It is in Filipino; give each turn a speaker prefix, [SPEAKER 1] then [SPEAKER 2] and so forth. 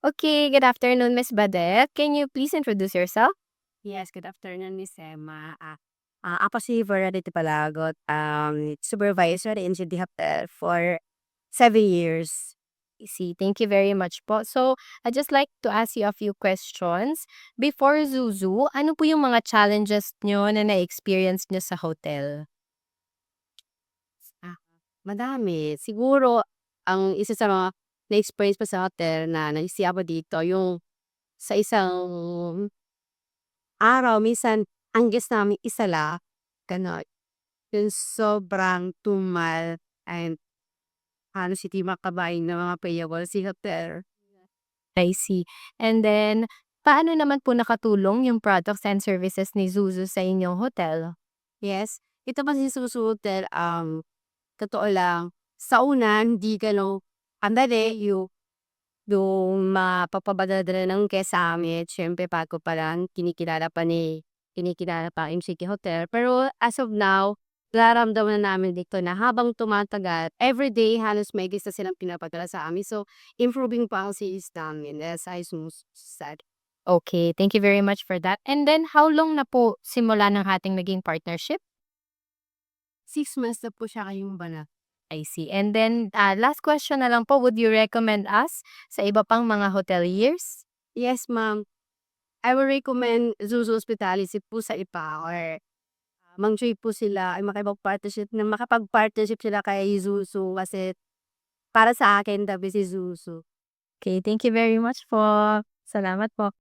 [SPEAKER 1] Okay, good afternoon, Miss Badet. Can you please introduce yourself?
[SPEAKER 2] Yes, good afternoon, Miss Emma. Ako si Veronica Palagot, supervisor in City Hotel for 7 years.
[SPEAKER 1] I see. Thank you very much po. So, I'd just like to ask you a few questions. Before Zuzu, ano po yung mga challenges nyo na na-experience nyo sa hotel?
[SPEAKER 2] Ah, Madami. Siguro, ang isa sa mga na-experience pa sa hotel na naisiya ako dito, yung sa isang araw, minsan, ang guest namin isa lang, gano'n. Yung sobrang tumal and halos hindi makabain ng mga payable si hotel.
[SPEAKER 1] I see. And then, paano naman po nakatulong yung products and services ni Zuzu sa inyong hotel?
[SPEAKER 2] Yes, ito kasi Susu Hotel, totoo lang, sa una hindi gano'n andali yung mapapadala ng guest sa'min, siyempre bago pa lang kinikilala pa yung City Hotel. Pero as of now, nararamdaman na namin dito na habang tumatagal, everyday halos may guest na silang pinapadala sa amin. So, improving pa ang sales namin as I said.
[SPEAKER 1] Okay, thank you very much for that. And then, how long na po simula ng ating naging partnership?
[SPEAKER 2] 6 months na po siya kayong bana.
[SPEAKER 1] I see. And then, last question na lang po, would you recommend us sa iba pang mga hoteliers?
[SPEAKER 2] Yes, ma'am. I will recommend Zuzu Hospitality po sa iba or mang-join po sila ay makapag-partnership sila kay Zuzu kasi para sa akin the best is Zuzu.
[SPEAKER 1] Okay, thank you very much po. Salamat po.